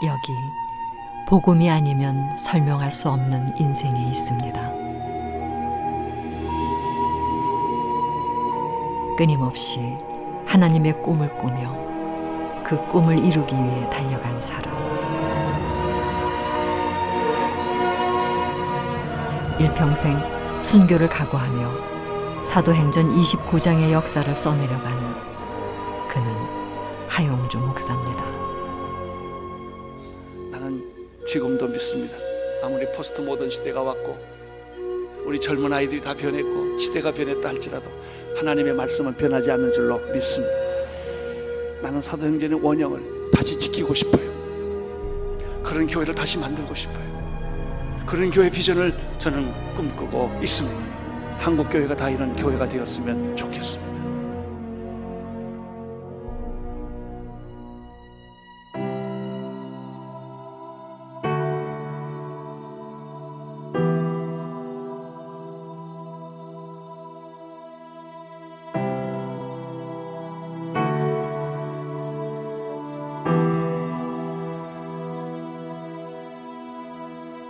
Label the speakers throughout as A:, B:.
A: 여기 복음이 아니면 설명할 수 없는 인생이 있습니다. 끊임없이 하나님의 꿈을 꾸며 그 꿈을 이루기 위해 달려간 사람. 일평생 순교를 각오하며 사도행전 29장의 역사를 써내려간 그는 하용조 목사입니다.
B: 나는 지금도 믿습니다. 아무리 포스트 모던 시대가 왔고 우리 젊은 아이들이 다 변했고 시대가 변했다 할지라도 하나님의 말씀은 변하지 않는 줄로 믿습니다. 나는 사도행전의 원형을 다시 지키고 싶어요. 그런 교회를 다시 만들고 싶어요. 그런 교회 비전을 저는 꿈꾸고 있습니다. 한국 교회가 다 이런 교회가 되었으면 좋겠습니다.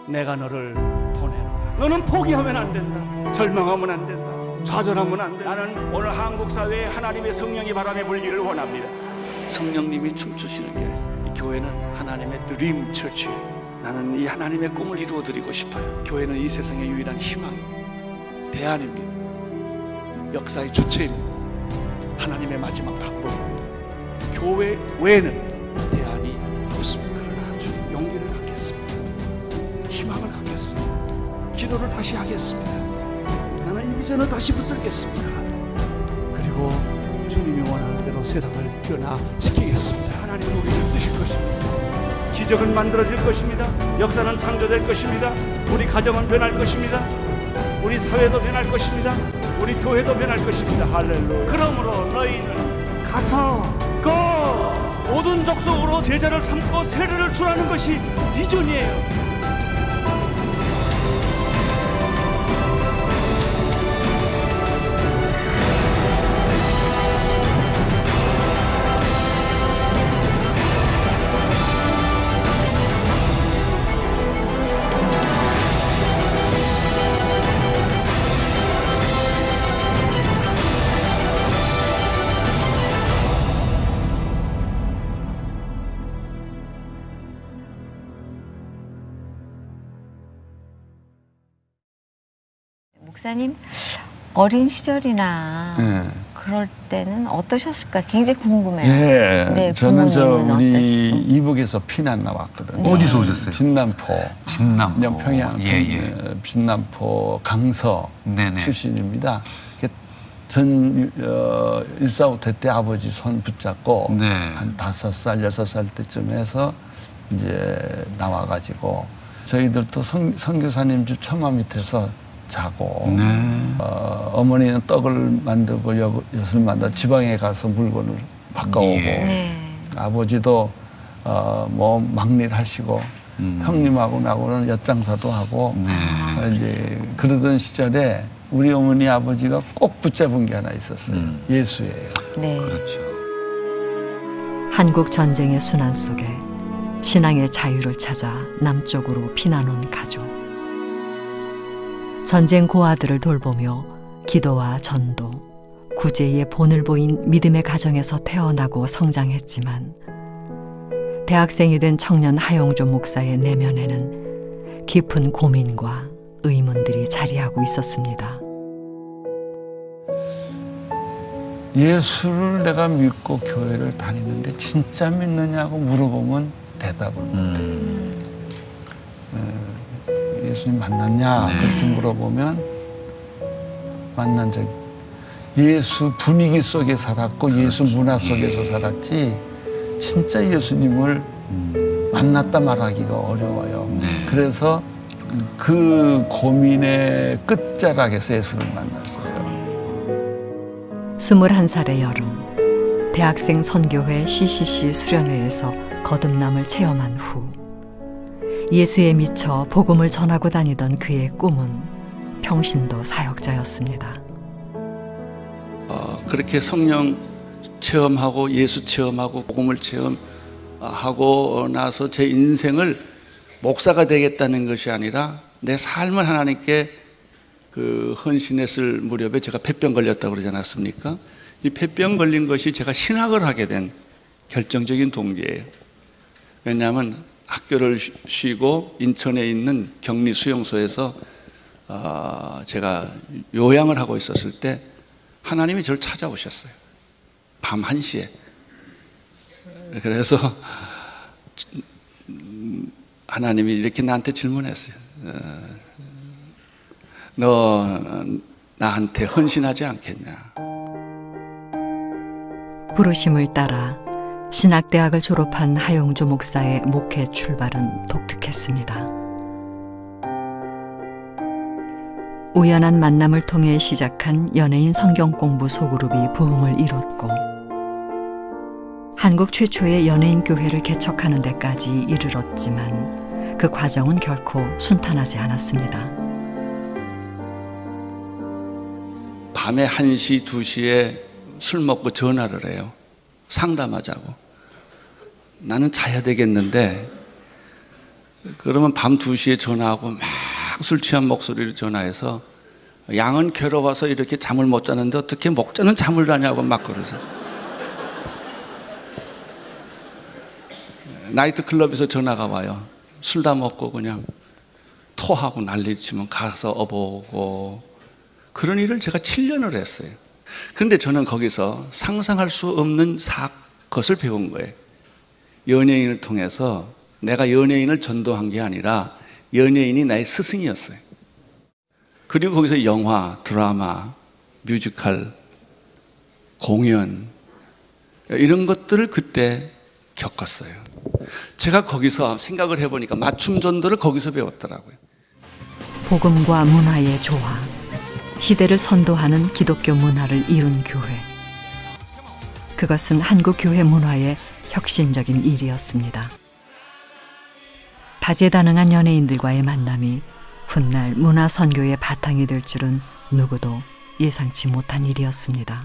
B: 내가 너를 보내노라. 너는 포기하면 안 된다. 절망하면 안 된다. 좌절하면 안 된다.
C: 나는 오늘 한국 사회에 하나님의 성령이 바람에 불기를 원합니다.
B: 성령님이 춤추시는 게 이 교회는 하나님의 드림 처치예요. 나는 이 하나님의 꿈을 이루어드리고 싶어요. 교회는 이 세상의 유일한 희망입니다. 대안입니다. 역사의 주체입니다. 하나님의 마지막 방법. 교회 외에는 대안이 없습니다. 그러나 주님 용기를 갖겠습니다. 희망을 갖겠습니다. 기도를 다시 하겠습니다. 나는 이 비전을 다시 붙들겠습니다. 그리고 주님이 원하는 대로 세상을 변화시키겠습니다. 하나님은 우리를 쓰실 것입니다. 기적은 만들어질 것입니다. 역사는 창조될 것입니다. 우리 가정은 변할 것입니다. 우리 사회도 변할 것입니다. 우리 교회도 변할 것입니다. 할렐루야. 그러므로 너희는 가서 모든 족속으로 제자를 삼고 세례를 주라는 것이 비전이에요.
D: 목사님 어린 시절이나 그럴 때는 어떠셨을까 굉장히 궁금해요.
E: 예,
D: 네,
E: 저는
D: 부모님은
E: 우리 이북에서 피난 나왔거든요.
D: 네.
F: 어디서 오셨어요?
E: 진남포, 평양,
F: 예.
E: 진남포 강서
F: 네네.
E: 출신입니다. 전 145태 때 아버지 손 붙잡고
F: 네.
E: 한 5살, 6살 때쯤 해서 이제 나와가지고 저희들도 선교사님 집 처마 밑에서 자고
F: 네.
E: 어머니는 떡을 만들고 엿을 만들어 지방에 가서 물건을 바꿔오고
D: 네.
E: 아버지도 뭐 막일 하시고 형님하고 나고는 엿장사도 하고 이제 그러던 시절에 우리 어머니 아버지가 꼭 붙잡은 게 하나 있었어요. 예수예요.
D: 네.
F: 그렇죠.
A: 한국 전쟁의 순환 속에 신앙의 자유를 찾아 남쪽으로 피난 온 가족. 전쟁 고아들을 돌보며 기도와 전도, 구제의 본을 보인 믿음의 가정에서 태어나고 성장했지만 대학생이 된 청년 하용조 목사의 내면에는 깊은 고민과 의문들이 자리하고 있었습니다.
E: 예수를 내가 믿고 교회를 다니는데 진짜 믿느냐고 물어보면 대답을 못해요. 예수님 만났냐? 그렇게 물어보면 만난 적이 예수 분위기 속에 살았고 예수 문화 속에서 살았지 진짜 예수님을 만났다 말하기가 어려워요. 그래서 그 고민의 끝자락에서 예수를 만났어요.
A: 21살의 여름, 대학생 선교회 CCC 수련회에서 거듭남을 체험한 후 예수에 미쳐 복음을 전하고 다니던 그의 꿈은 평신도 사역자였습니다.
B: 그렇게 성령 체험하고 예수 체험하고 복음을 체험 하고 나서 제 인생을 목사가 되겠다는 것이 아니라 내 삶을 하나님께 그 헌신했을 무렵에 제가 폐병 걸렸다고 그러지 않았습니까? 이 폐병 걸린 것이 제가 신학을 하게 된 결정적인 동기예요. 왜냐하면 학교를 쉬고 인천에 있는 격리 수용소에서 제가 요양을 하고 있었을 때 하나님이 저를 찾아오셨어요. 밤 1시에. 그래서 하나님이 이렇게 나한테 질문했어요. 너 나한테 헌신하지 않겠냐?
A: 부르심을 따라 신학대학을 졸업한 하용조 목사의 목회 출발은 독특했습니다. 우연한 만남을 통해 시작한 연예인 성경 공부 소그룹이 부흥을 이뤘고 한국 최초의 연예인 교회를 개척하는 데까지 이르렀지만 그 과정은 결코 순탄하지 않았습니다.
B: 밤에 1시, 2시에 술 먹고 전화를 해요. 상담하자고. 나는 자야 되겠는데 그러면 밤 2시에 전화하고 막 술 취한 목소리로 전화해서 양은 괴로워서 이렇게 잠을 못 자는데 어떻게 목자는 잠을 자냐고 막 그러세요. 나이트클럽에서 전화가 와요. 술 다 먹고 그냥 토하고 난리치면 가서 어보고 그런 일을 제가 7년을 했어요. 근데 저는 거기서 상상할 수 없는 것을 배운 거예요. 연예인을 통해서 내가 연예인을 전도한 게 아니라 연예인이 나의 스승이었어요. 그리고 거기서 영화, 드라마, 뮤지컬, 공연 이런 것들을 그때 겪었어요. 제가 거기서 생각을 해보니까 맞춤 전도를 거기서 배웠더라고요.
A: 복음과 문화의 조화, 시대를 선도하는 기독교 문화를 이룬 교회. 그것은 한국 교회 문화의 혁신적인 일이었습니다. 다재다능한 연예인들과의 만남이 훗날 문화 선교의 바탕이 될 줄은 누구도 예상치 못한 일이었습니다.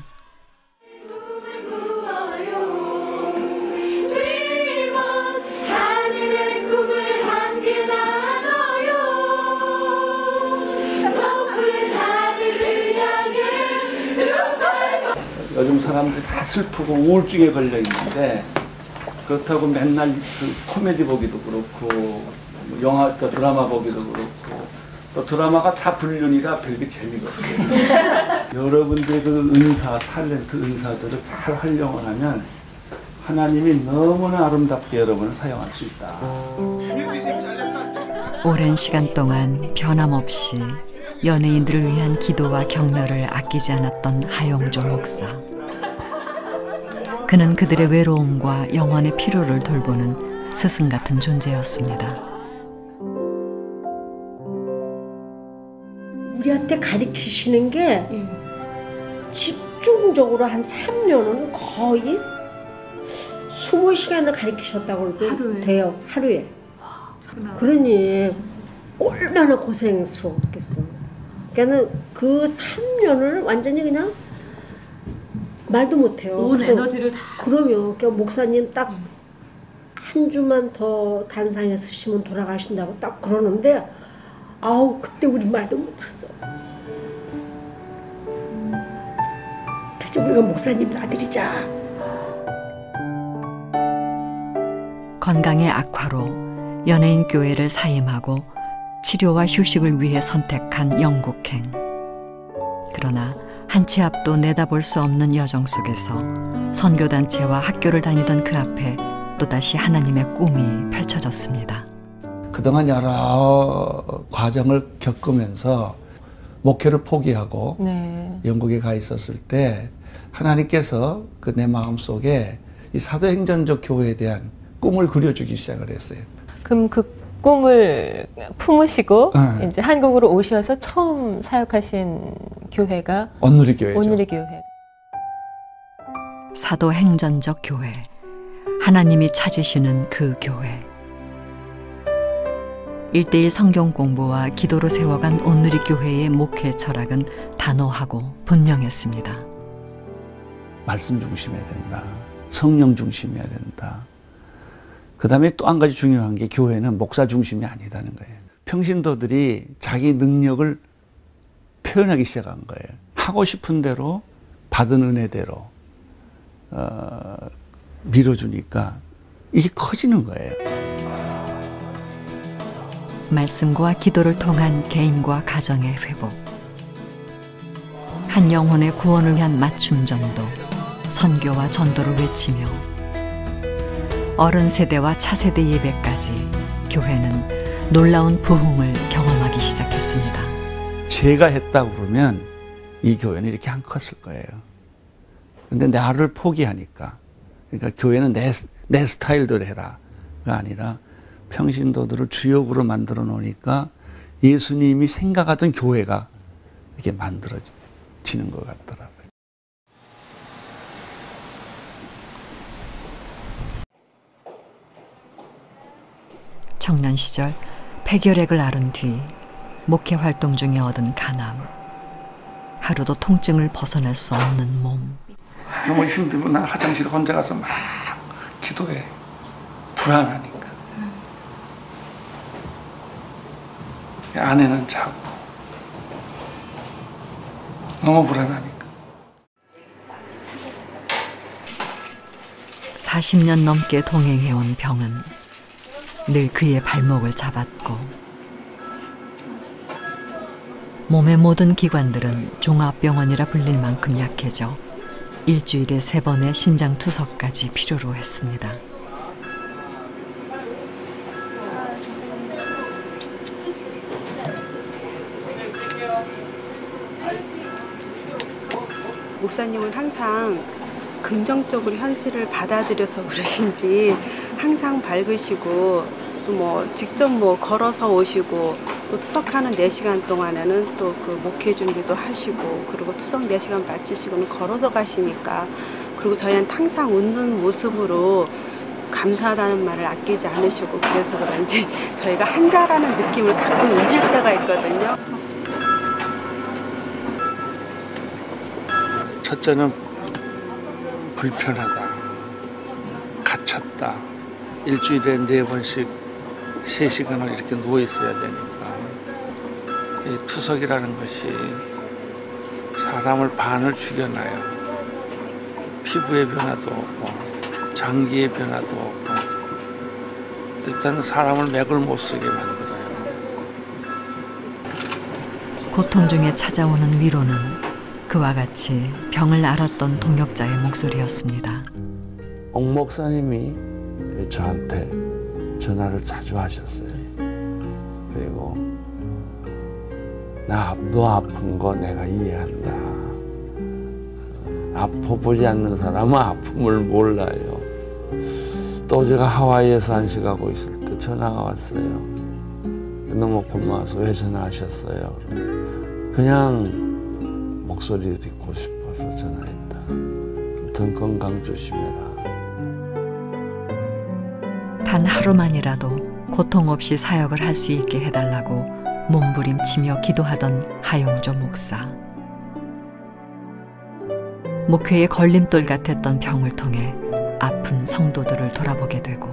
B: 요즘 사람들이 다 슬프고 우울증에 걸려 있는데 그렇다고 맨날 그 코미디 보기도 그렇고 영화, 드라마 보기도 그렇고 또 드라마가 다 불륜이라 별게 재미가 없어요. 여러분들의 그 은사, 탤런트 은사들을 잘 활용을 하면 하나님이 너무나 아름답게 여러분을 사용할 수 있다.
A: 오랜 시간 동안 변함없이 연예인들을 위한 기도와 격려를 아끼지 않았던 하용조 목사. 그는 그들의 외로움과 영혼의 피로를 돌보는 스승 같은 존재였습니다.
F: 우리한테 가르치시는 게 집중적으로 한 3년은 거의 20시간을 가르치셨다고 해도 돼요. 하루에. 그러니 얼마나 고생스러웠겠어. 그러니까 그 3년을 완전히 그냥 말도 못해요.
G: 온 에너지를 다.
F: 그러면 그러니까 목사님 딱 한 주만 더 단상에 서시면 돌아가신다고 딱 그러는데 아우 그때 우리 말도 못했어. 그래서 우리가 목사님 아들이자.
A: 건강의 악화로 연예인 교회를 사임하고 치료와 휴식을 위해 선택한 영국행. 그러나 한 치 앞도 내다볼 수 없는 여정 속에서 선교단체와 학교를 다니던 그 앞에 또다시 하나님의 꿈이 펼쳐졌습니다.
E: 그동안 여러 과정을 겪으면서 목회를 포기하고 영국에 가 있었을 때 하나님께서 그 내 마음속에 이 사도행전적 교회에 대한 꿈을 그려주기 시작을 했어요.
G: 그럼 그 꿈을 품으시고 이제 한국으로 오셔서 처음 사역하신 교회가
E: 온누리 교회죠.
G: 온누리 교회.
A: 사도행전적 교회, 하나님이 찾으시는 그 교회. 1:1 성경 공부와 기도로 세워간 온누리 교회의 목회 철학은 단호하고 분명했습니다.
E: 말씀 중심해야 된다. 성령 중심해야 된다.
B: 그 다음에 또 한 가지 중요한 게 교회는 목사 중심이 아니다는 거예요. 평신도들이 자기 능력을 표현하기 시작한 거예요. 하고 싶은 대로 받은 은혜대로 밀어주니까 이게 커지는 거예요.
A: 말씀과 기도를 통한 개인과 가정의 회복, 한 영혼의 구원을 위한 맞춤전도, 선교와 전도를 외치며 어른 세대와 차세대 예배까지 교회는 놀라운 부흥을 경험하기 시작했습니다.
B: 제가 했다고 그러면 이 교회는 이렇게 안 컸을 거예요. 근데 나를 포기하니까, 그러니까 교회는 내 스타일대로 해라가 아니라 평신도들을 주역으로 만들어 놓으니까 예수님이 생각하던 교회가 이렇게 만들어지는 것 같더라고요.
A: 청년 시절 폐결핵을 앓은 뒤 목회 활동 중에 얻은 간암, 하루도 통증을 벗어날 수 없는 몸.
B: 너무 힘들면 난 화장실 혼자 가서 막 기도해. 불안하니까. 아내는 자고. 너무 불안하니까.
A: 40년 넘게 동행해온 병은 늘 그의 발목을 잡았고, 몸의 모든 기관들은 종합병원이라 불릴 만큼 약해져 일주일에 3번의 신장 투석까지 필요로 했습니다.
H: 목사님은 항상 긍정적으로 현실을 받아들여서 그러신지 항상 밝으시고, 또 뭐 직접 뭐 걸어서 오시고, 또 투석하는 4시간 동안에는 또 그 목회 준비도 하시고, 그리고 투석 4시간 마치시고는 걸어서 가시니까, 그리고 저희한테 항상 웃는 모습으로 감사하다는 말을 아끼지 않으시고, 그래서 그런지 저희가 한자라는 느낌을 가끔 잊을 때가 있거든요.
B: 첫째는 불편하다, 갇혔다. 일주일에 4번씩 3시간을 이렇게 누워 있어야 되니까. 이 투석이라는 것이 사람을 반을 죽여놔요. 피부의 변화도 없고 장기의 변화도 없고, 일단 사람을 맥을 못 쓰게 만들어요.
A: 고통 중에 찾아오는 위로는 그와 같이 병을 앓았던 동역자의 목소리였습니다.
I: 옥 목사님이 저한테 전화를 자주 하셨어요. 그리고 너 아픈 거 내가 이해한다. 아파보지 않는 사람은 아픔을 몰라요. 또 제가 하와이에서 안식하고 있을 때 전화가 왔어요. 너무 고마워서 왜 전화하셨어요? 그냥 목소리 듣고 싶어서 전화했다. 아무튼 건강 조심해라.
A: 단 하루만이라도 고통 없이 사역을 할 수 있게 해달라고 몸부림치며 기도하던 하용조 목사. 목회의 걸림돌 같았던 병을 통해 아픈 성도들을 돌아보게 되고,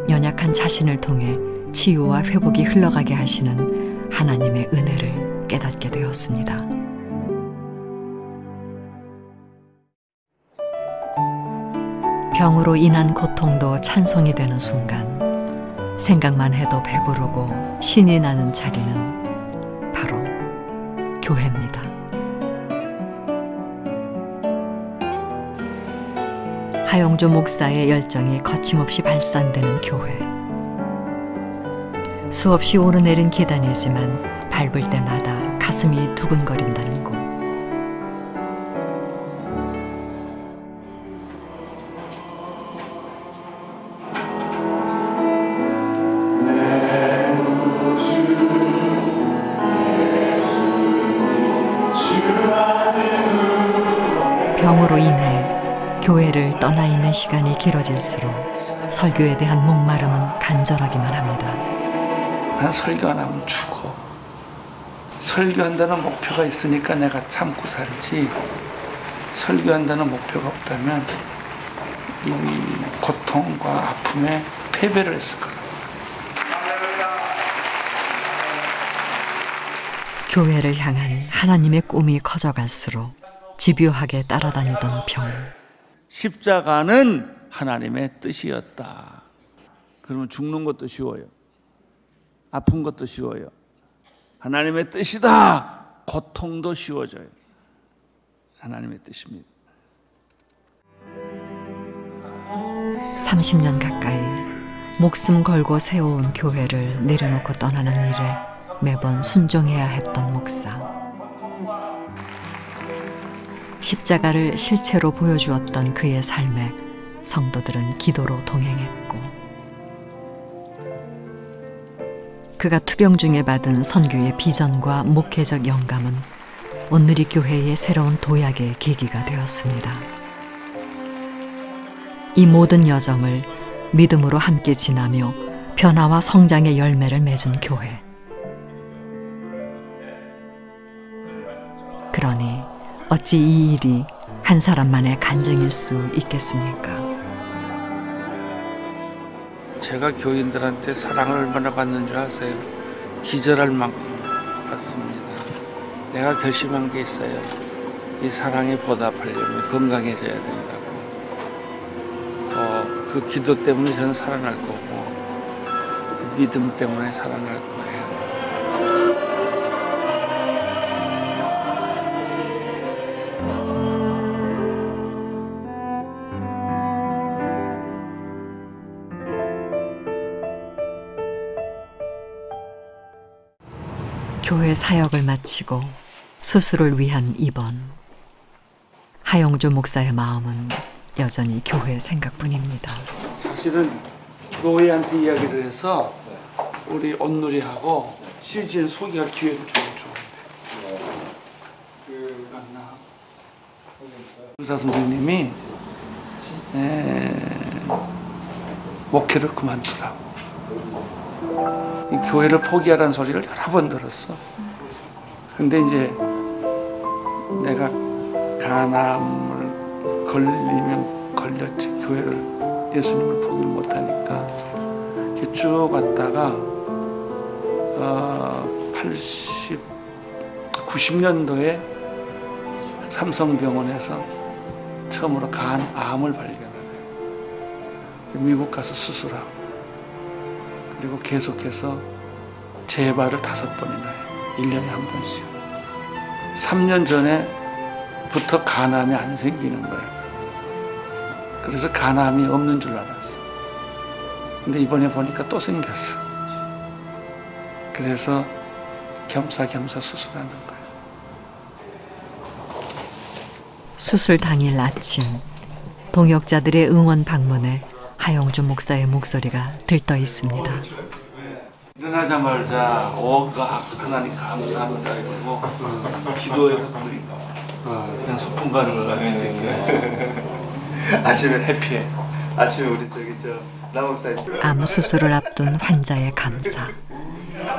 A: 연약한 자신을 통해 치유와 회복이 흘러가게 하시는 하나님의 은혜를 깨닫게 되었습니다. 병으로 인한 고통도 찬송이 되는 순간, 생각만 해도 배부르고 신이 나는 자리는 바로 교회입니다. 하용조 목사의 열정이 거침없이 발산되는 교회. 수없이 오르내린 계단이지만 밟을 때마다 가슴이 두근거린다는 곳. 병으로 인해 교회를 떠나 있는 시간이 길어질수록 설교에 대한 목마름은 간절하기만 합니다.
B: 난 설교 안 하면 죽어. 설교한다는 목표가 있으니까 내가 참고 살지, 설교한다는 목표가 없다면
E: 이 고통과 아픔에 패배를 했을 거예요.
A: 교회를 향한 하나님의 꿈이 커져갈수록 집요하게 따라다니던 병.
E: 십자가는 하나님의 뜻이었다. 그러면 죽는 것도 쉬워요. 아픈 것도 쉬워요. 하나님의 뜻이다. 고통도 쉬워져요. 하나님의 뜻입니다.
A: 30년 가까이 목숨 걸고 세워온 교회를 내려놓고 떠나는 일에 매번 순종해야 했던 목사. 십자가를 실체로 보여주었던 그의 삶에 성도들은 기도로 동행했고, 그가 투병 중에 받은 선교의 비전과 목회적 영감은 온누리 교회의 새로운 도약의 계기가 되었습니다. 이 모든 여정을 믿음으로 함께 지나며 변화와 성장의 열매를 맺은 교회. 그러니 어찌 이 일이 한 사람만의 간증일 수 있겠습니까?
E: 제가 교인들한테 사랑을 얼마나 받는 줄 아세요? 기절할 만큼 받습니다. 내가 결심한 게 있어요. 이 사랑에 보답하려면 건강해져야 된다고. 또 그 기도 때문에 저는 살아날 거고, 그 믿음 때문에 살아날 거예요.
A: 교회 사역을 마치고 수술을 위한 입원. 하용주 목사의 마음은 여전히 교회 생각뿐입니다.
E: 사실은 노예한테 이야기를 해서 우리 온누리하고 CGN 소개할 기회를 주고 의사 선생님이 목회를 그만두라고, 이 교회를 포기하라는 소리를 여러 번 들었어. 근데 이제 내가 간암을 걸리면 걸렸지, 교회를, 예수님을 포기를 못하니까. 이렇게 쭉 갔다가 90년도에 삼성병원에서 처음으로 간암을 발견하네요. 미국 가서 수술하고, 그리고 계속해서 재발을 5번이나 해요. 1년에 한 번씩. 3년 전에부터 간암이 안 생기는 거예요. 그래서 간암이 없는 줄 알았어. 근데 이번에 보니까 또 생겼어. 그래서 겸사겸사 수술하는 거예요.
A: 수술 당일 아침, 동역자들의 응원 방문에 하용주 목사의 목소리가 들떠 있습니다.
E: 일어나자마자 하나님 감사합니다 이러고 기도해서 그냥 소풍 가는 것 같이 아침에 해피해.
J: 아침에 우리 남 목사님
A: 암 수술을 앞둔 환자의 감사.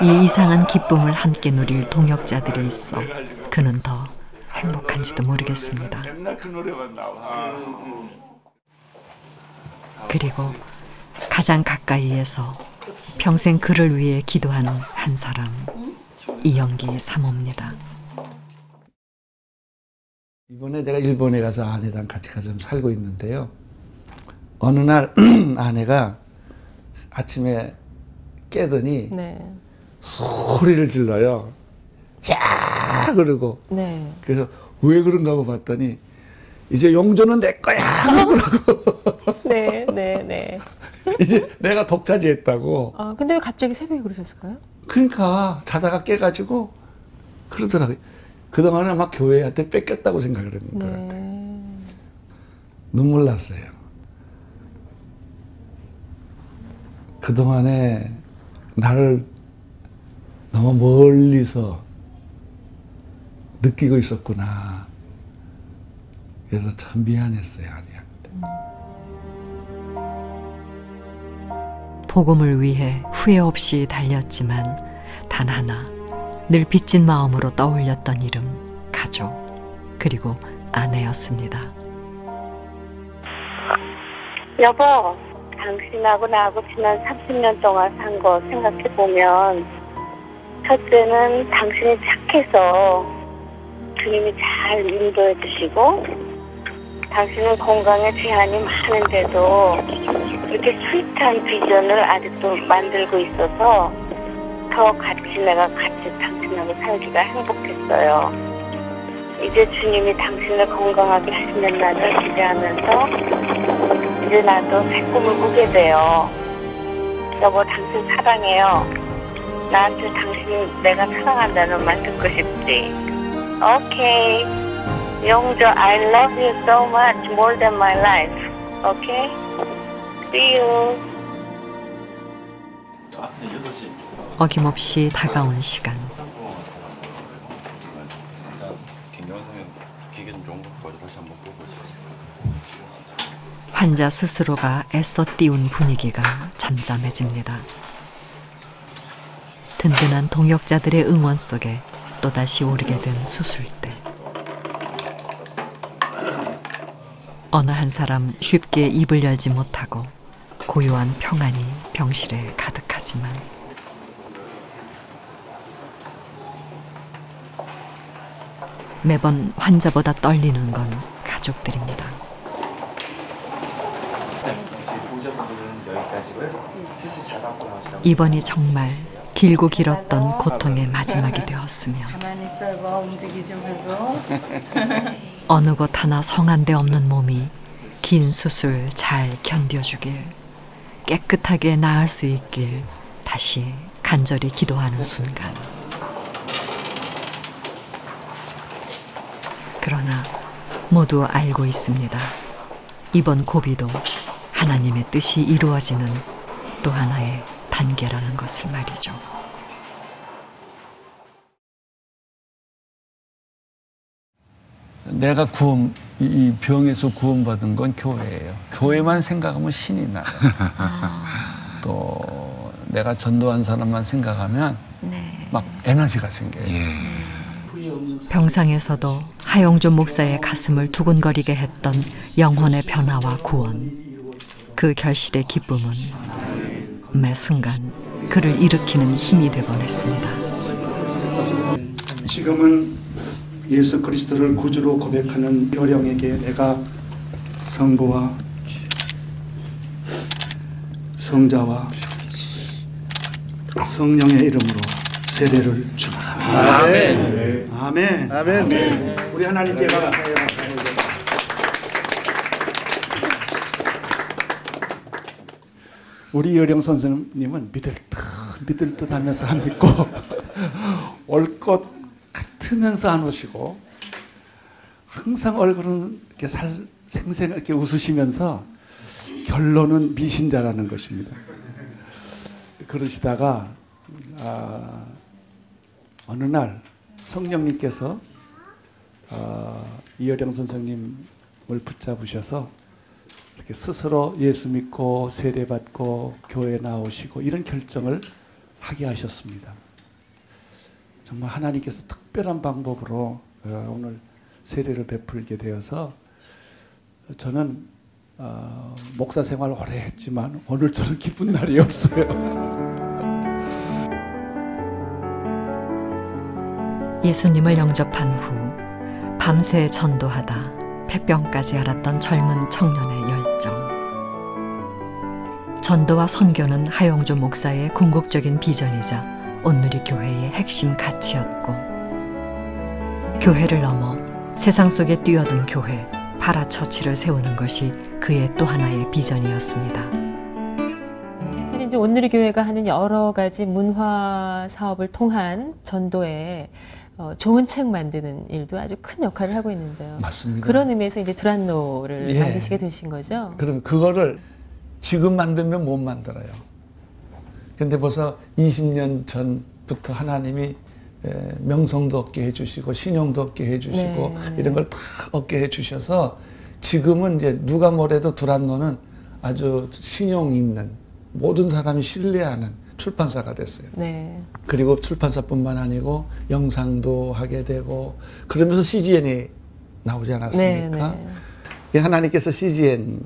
A: 이 이상한 기쁨을 함께 누릴 동역자들이 있어 그는 더 행복한지도 모르겠습니다.
E: 맨날 그 노래만 나와.
A: 그리고 가장 가까이에서 평생 그를 위해 기도한 한 사람, 이영기 사모입니다.
E: 이번에 내가 일본에 가서 아내랑 같이 가서 살고 있는데요. 어느 날 아내가 아침에 깨더니 소리를 질러요. 야! 그러고. 그래서 왜 그런가 하고 봤더니 이제 용조는 내 거야! 그러더라고.
G: 네.
E: 이제 내가 독차지했다고.
G: 근데 왜 갑자기 새벽에 그러셨을까요?
E: 그러니까 자다가 깨가지고 그러더라고요. 그동안에 막 교회한테 뺏겼다고 생각을 했는 것 같아요. 눈물 났어요. 그동안에 나를 너무 멀리서 느끼고 있었구나. 그래서 참 미안했어요, 아내한테.
A: 복음을 위해 후회 없이 달렸지만 단 하나 늘 빚진 마음으로 떠올렸던 이름, 가족, 그리고 아내였습니다.
K: 여보, 당신하고 나하고 지난 30년 동안 산 거 생각해보면 첫째는 당신이 착해서 주님이 잘 인도해 주시고 당신은 건강에 제한이 많은데도 이렇게 스윗한 비전을 아직도 만들고 있어서 더 내가 같이 당신하고 살기가 행복했어요. 이제 주님이 당신을 건강하게 하시는 날을 기대하면서 이제 나도 새 꿈을 꾸게 돼요. 여보, 당신 사랑해요. 나한테 당신 내가 사랑한다는 말 듣고 싶지? 오케이. 영조, I love you so much more than my life. Okay? See you.
A: 어김없이 다가온 시간. 환자 스스로가 애써 띄운 분위기가 잠잠해집니다. 든든한 동역자들의 응원 속에 또다시 오르게 된 수술대. 어느 한 사람 쉽게 입을 열지 못하고 고요한 평안이 병실에 가득하지만 매번 환자보다 떨리는 건 가족들입니다. 이번이 정말 길고 길었던 고통의 마지막이 되었으면
L: 가만히 있어봐. 움직이지 말고.
A: 어느 곳 하나 성한 데 없는 몸이 긴 수술 잘 견뎌주길, 깨끗하게 나을 수 있길 다시 간절히 기도하는 순간. 그러나 모두 알고 있습니다. 이번 고비도 하나님의 뜻이 이루어지는 또 하나의 단계라는 것을 말이죠.
E: 내가 이 병에서 구원받은 건 교회예요. 교회만 생각하면 신이 나요. 또 내가 전도한 사람만 생각하면 막 에너지가 생겨요.
A: 병상에서도 하용조 목사의 가슴을 두근거리게 했던 영혼의 변화와 구원. 그 결실의 기쁨은 매 순간 그를 일으키는 힘이 되곤 했습니다.
M: 지금은 예수 그리스도를 구주로 고백하는 요령에게 내가 성부와 성자와 성령의 이름으로 세례를 주노라.
J: 아멘.
M: 아멘. 아멘. 우리 하나님께 감사해요. 우리 요령 선생님은 믿을 듯 하면서 안 믿고 올 것 같으면서 안 오시고 항상 얼굴은 이렇게 생생 이렇게 웃으시면서 결론은 미신자라는 것입니다. 그러시다가 어느 날 성령님께서 이효령 선생님을 붙잡으셔서 이렇게 스스로 예수 믿고 세례받고 교회 나오시고 이런 결정을 하게 하셨습니다. 정말 하나님께서 특별한 방법으로 오늘 세례를 베풀게 되어서 저는 목사 생활 오래 했지만 오늘처럼 기쁜 날이 없어요.
A: 예수님을 영접한 후 밤새 전도하다 폐병까지 앓았던 젊은 청년의 열정. 전도와 선교는 하용조 목사의 궁극적인 비전이자 온누리 교회의 핵심 가치였고, 교회를 넘어 세상 속에 뛰어든 교회 파라처치를 세우는 것이 그의 또 하나의 비전이었습니다.
G: 사실 이제 온누리 교회가 하는 여러 가지 문화 사업을 통한 전도에 좋은 책 만드는 일도 아주 큰 역할을 하고 있는데요.
E: 맞습니다.
G: 그런 의미에서 이제 두란노를 만드시게 되신 거죠?
E: 그럼 그거를 지금 만들면 못 만들어요. 근데 벌써 20년 전부터 하나님이 명성도 얻게 해주시고 신용도 얻게 해주시고 이런 걸 다 얻게 해주셔서 지금은 이제 누가 뭐래도 두란노는 아주 신용 있는 모든 사람이 신뢰하는 출판사가 됐어요. 그리고 출판사뿐만 아니고 영상도 하게 되고 그러면서 CGN이 나오지 않았습니까? 하나님께서 CGN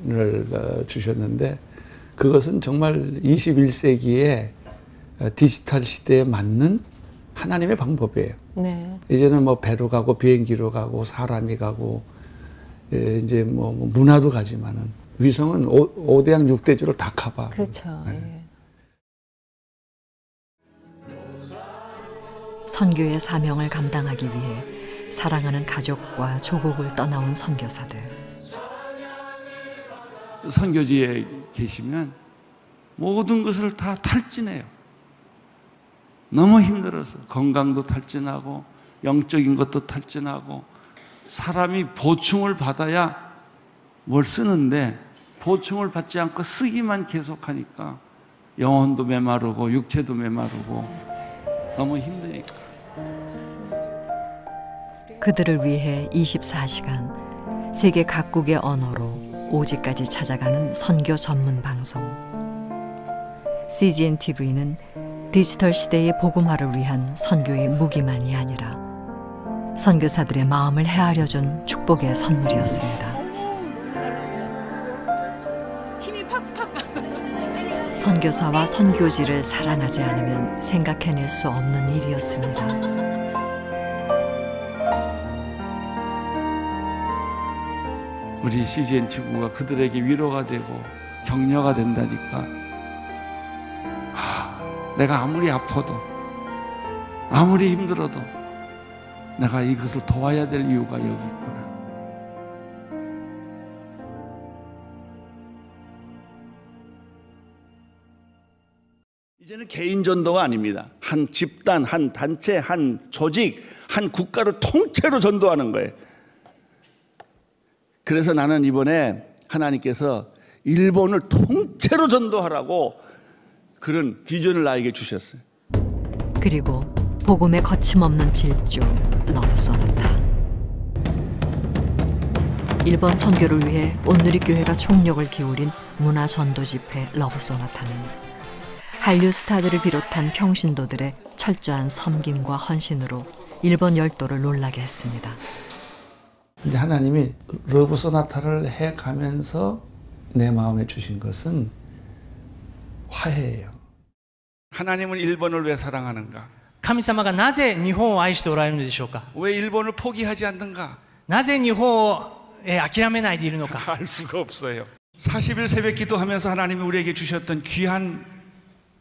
E: 비전을 주셨는데 그것은 정말 21세기의 디지털 시대에 맞는 하나님의 방법이에요.
G: 네.
E: 이제는 뭐 배로 가고 비행기로 가고 사람이 가고 이제 뭐 문화도 가지만은 위성은 5대양 6대주를 다 커버.
G: 그렇죠.
E: 네.
G: 예.
A: 선교의 사명을 감당하기 위해 사랑하는 가족과 조국을 떠나온 선교사들.
B: 선교지에 계시면 모든 것을 다 탈진해요. 너무 힘들어서 건강도 탈진하고 영적인 것도 탈진하고 사람이 보충을 받아야 뭘 쓰는데 보충을 받지 않고 쓰기만 계속하니까 영혼도 메마르고 육체도 메마르고 너무 힘드니까.
A: 그들을 위해 24시간 세계 각국의 언어로 오지까지 찾아가는 선교 전문 방송. CGN TV는 디지털 시대의 복음화를 위한 선교의 무기만이 아니라 선교사들의 마음을 헤아려준 축복의 선물이었습니다. 선교사와 선교지를 사랑하지 않으면 생각해낼 수 없는 일이었습니다.
B: 우리 CGN TV가 그들에게 위로가 되고 격려가 된다니까. 내가 아무리 아파도 아무리 힘들어도 내가 이것을 도와야 될 이유가 여기 있구나. 이제는 개인 전도가 아닙니다. 한 집단, 한 단체, 한 조직, 한 국가를 통째로 전도하는 거예요. 그래서 나는 이번에 하나님께서 일본을 통째로 전도하라고 그런 비전을 나에게 주셨어요.
A: 그리고 복음의 거침없는 질주, 러브 소나타. 일본 선교를 위해 온누리교회가 총력을 기울인 문화 전도 집회 러브 소나타는 한류 스타들을 비롯한 평신도들의 철저한 섬김과 헌신으로 일본 열도를 놀라게 했습니다.
E: 근데 하나님이 러브 소나타를 해가면서 내 마음에 주신 것은 화해예요.
B: 하나님은 일본을 왜 사랑하는가?
N: 神様がなぜ日本を愛しておられるのでしょうか。
B: 왜 일본을 포기하지 않는가?
N: なぜ日本を諦めないでいるのか。
B: 알 수가 없어요. 40일 새벽 기도하면서 하나님이 우리에게 주셨던 귀한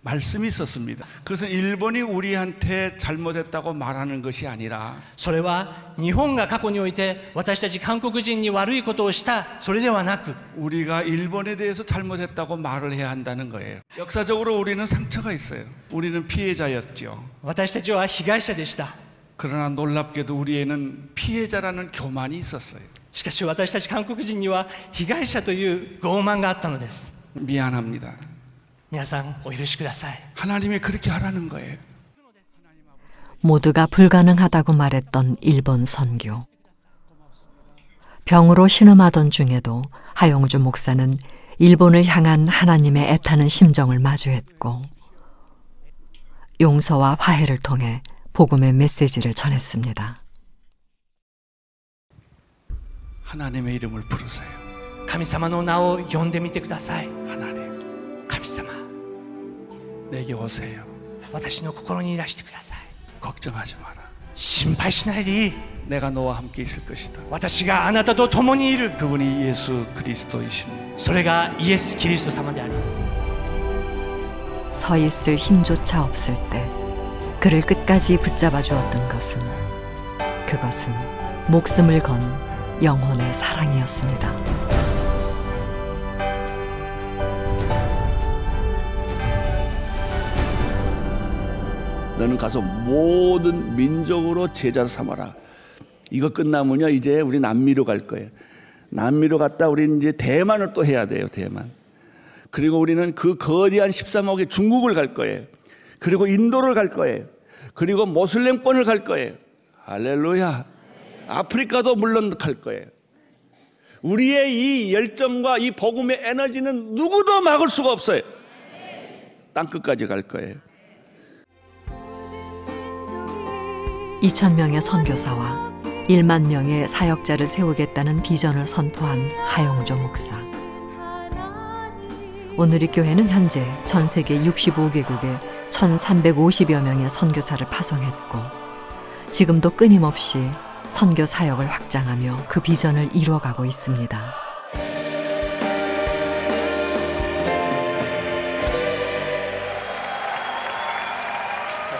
B: 말씀이 있었습니다. 그것은 일본이 우리한테 잘못했다고 말하는 것이 아니라
N: それは日本が過去において私たち韓国人に悪いことをしたそれではなく
B: 우리가 일본에 대해서 잘못했다고 말을 해야 한다는 거예요. 역사적으로 우리는 상처가 있어요. 우리는 피해자였죠.
N: 私たちは被害者でした。
B: 그러나 놀랍게도 우리에는 피해자라는 교만이 있었어요.
N: しかし私たち韓国人には被害者という傲慢があったのです。
B: 미안합니다.
N: 皆さんお許しください。
B: 하나님이 그렇게 하라는 거예요.
A: 모두가 불가능하다고 말했던 일본 선교. 병으로 신음하던 중에도 하용주 목사는 일본을 향한 하나님의 애타는 심정을 마주했고 용서와 화해를 통해 복음의 메시지를 전했습니다.
B: 하나님의 이름을 부르세요.
N: 神様の名を呼んでみてください。
B: 하나님,
N: 神様、
B: 내게 오세요.
N: 私の心にいらしてください。
B: 걱정하지 마라.
N: 心配しないでいい。
B: 내가 너와 함께 있을 것이다.
N: 私があなたと共にいる。
B: 그분이 예수 그리스도이십니다.
N: それがイエス・キリスト様であります。
A: 서 있을 힘조차 없을 때 그를 끝까지 붙잡아 주었던 그것은 목숨을 건 영혼의 사랑이었습니다.
B: 너는 가서 모든 민족으로 제자를 삼아라. 이거 끝나면요 이제 우리 남미로 갈 거예요. 남미로 갔다 우리는 이제 대만을 또 해야 돼요. 대만. 그리고 우리는 그 거대한 13억의 중국을 갈 거예요. 그리고 인도를 갈 거예요. 그리고 모슬렘권을 갈 거예요. 할렐루야. 아프리카도 물론 갈 거예요. 우리의 이 열정과 이 복음의 에너지는 누구도 막을 수가 없어요. 땅끝까지 갈 거예요.
A: 2,000명의 선교사와 1만 명의 사역자를 세우겠다는 비전을 선포한 하용조 목사. 오늘의 교회는 현재 전 세계 65개국에 1,350여 명의 선교사를 파송했고 지금도 끊임없이 선교 사역을 확장하며 그 비전을 이루어가고 있습니다.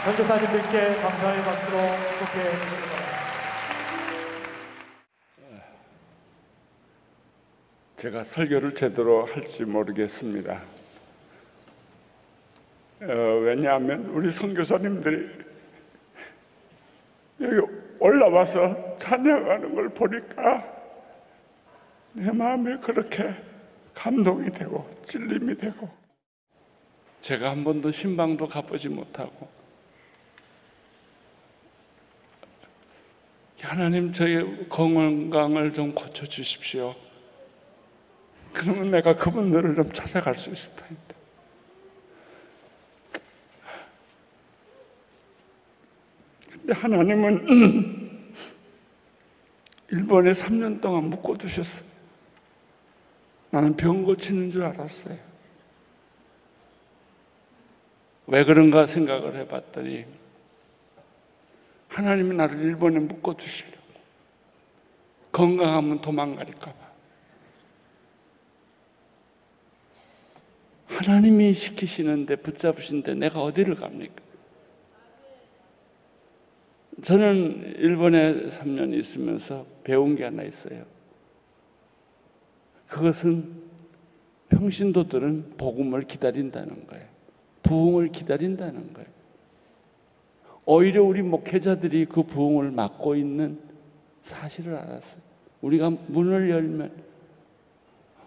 O: 선교사님들께 감사의 박수로 축복해 주시기 바랍니다.
P: 제가 설교를 제대로 할지 모르겠습니다. 왜냐하면 우리 선교사님들이 여기 올라와서 찬양하는 걸 보니까 내 마음에 그렇게 감동이 되고 찔림이 되고, 제가 한 번도 신방도 가보지 못하고 하나님 저의 건강을 좀 고쳐주십시오. 그러면 내가 그분들을 좀 찾아갈 수 있을 텐데. 근데 하나님은 일본에 3년 동안 묶어두셨어요. 나는 병 고치는 줄 알았어요. 왜 그런가 생각을 해봤더니 하나님이 나를 일본에 묶어두시려고, 건강하면 도망갈까 봐. 하나님이 시키시는데 붙잡으신데 내가 어디를 갑니까? 저는 일본에 3년 있으면서 배운 게 하나 있어요. 그것은 평신도들은 복음을 기다린다는 거예요. 부흥을 기다린다는 거예요. 오히려 우리 목회자들이 그 부흥을 막고 있는 사실을 알았어요. 우리가 문을 열면,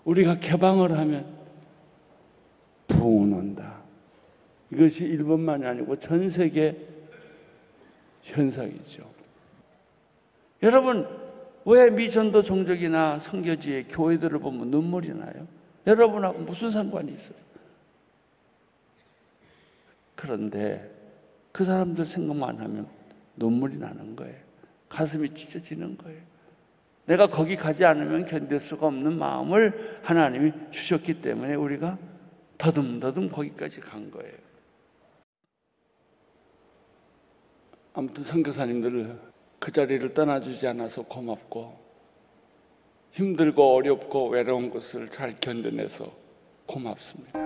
P: 우리가 개방을 하면 부흥은 온다. 이것이 일본만이 아니고 전 세계 현상이죠. 여러분, 왜 미전도 종족이나 선교지의 교회들을 보면 눈물이 나요? 여러분하고 무슨 상관이 있어요? 그런데 그 사람들 생각만 하면 눈물이 나는 거예요. 가슴이 찢어지는 거예요. 내가 거기 가지 않으면 견딜 수가 없는 마음을 하나님이 주셨기 때문에 우리가 더듬더듬 거기까지 간 거예요. 아무튼 선교사님들 그 자리를 떠나주지 않아서 고맙고, 힘들고 어렵고 외로운 것을 잘 견뎌내서 고맙습니다.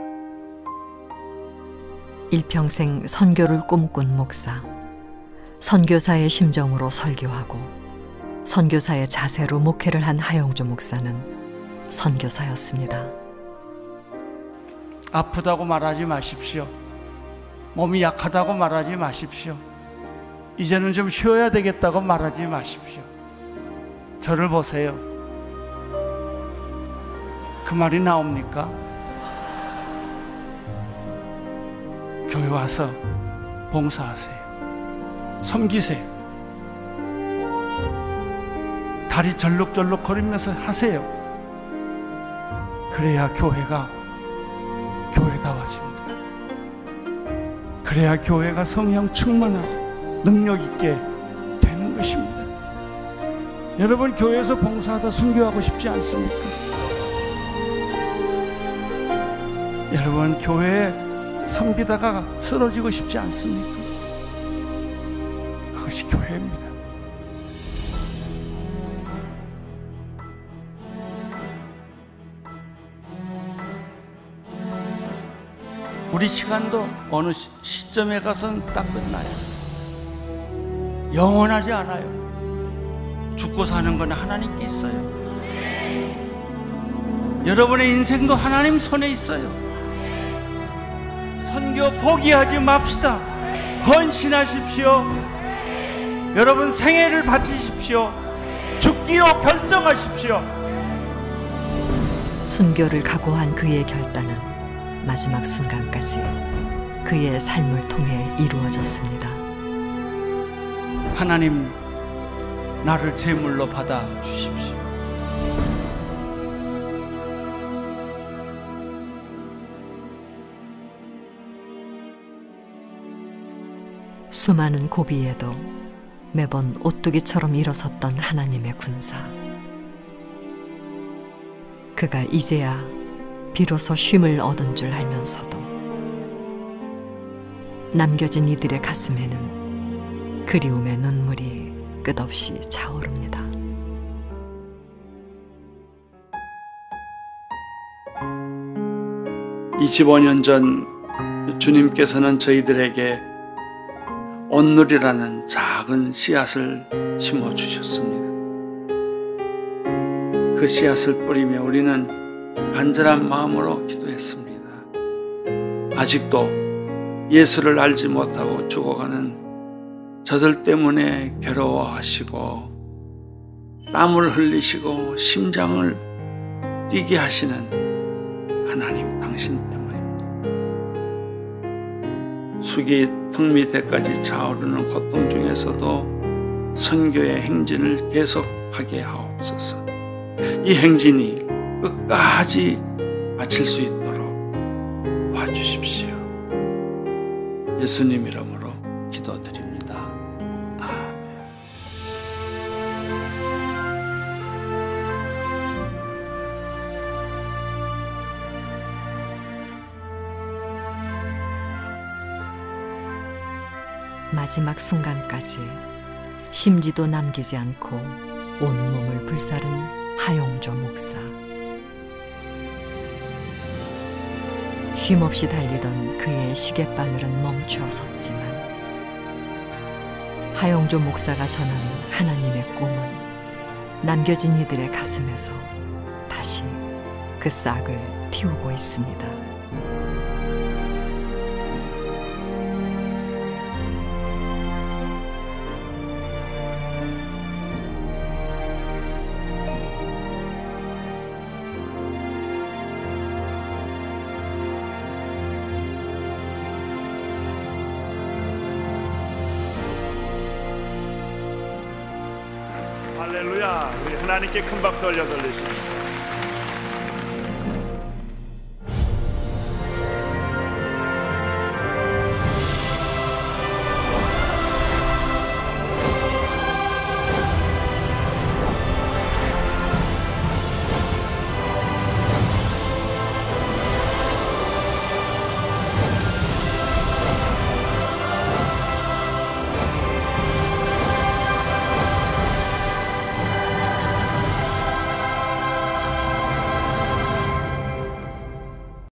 A: 일평생 선교를 꿈꾼 목사, 선교사의 심정으로 설교하고 선교사의 자세로 목회를 한 하용조 목사는 선교사였습니다.
Q: 아프다고 말하지 마십시오. 몸이 약하다고 말하지 마십시오. 이제는 좀 쉬어야 되겠다고 말하지 마십시오. 저를 보세요. 그 말이 나옵니까? 교회 와서 봉사하세요. 섬기세요. 다리 절룩절룩 거리면서 하세요. 그래야 교회가 교회다워집니다. 그래야 교회가 성령 충만하고 능력 있게 되는 것입니다. 여러분, 교회에서 봉사하다 순교하고 싶지 않습니까? 여러분, 교회에 섬기다가 쓰러지고 싶지 않습니까? 그것이 교회입니다. 우리 시간도 어느 시점에 가서는 딱 끝나요. 영원하지 않아요. 죽고 사는 건 하나님께 있어요. 여러분의 인생도 하나님 손에 있어요. 선교 포기하지 맙시다. 헌신하십시오. 여러분, 생애를 바치십시오. 죽기로 결정하십시오.
A: 순교를 각오한 그의 결단은 마지막 순간까지 그의 삶을 통해 이루어졌습니다.
Q: 하나님, 나를 제물로 받아 주십시오.
A: 수많은 고비에도 매번 오뚜기처럼 일어섰던 하나님의 군사. 그가 이제야 비로소 쉼을 얻은 줄 알면서도 남겨진 이들의 가슴에는 그리움의 눈물이 끝없이 차오릅니다.
B: (25년) 전 주님께서는 저희들에게 온누리라는 작은 씨앗을 심어주셨습니다. 그 씨앗을 뿌리며 우리는 간절한 마음으로 기도했습니다. 아직도 예수를 알지 못하고 죽어가는 저들 때문에 괴로워하시고 땀을 흘리시고 심장을 뛰게 하시는 하나님 당신 때문입니다. 수기 턱 밑에까지 차오르는 고통 중에서도 선교의 행진을 계속하게 하옵소서. 이 행진이 끝까지 마칠 수 있도록 도와주십시오. 예수님 이름으로 기도드립니다. 아멘.
A: 마지막 순간까지 심지도 남기지 않고 온몸을 불사른 하용조 목사. 쉼없이 달리던 그의 시계바늘은 멈추어 섰지만 하용조 목사가 전하는 하나님의 꿈은 남겨진 이들의 가슴에서 다시 그 싹을 틔우고 있습니다.
O: 할렐루야. 우리 하나님께 큰 박수 올려 돌리십니다.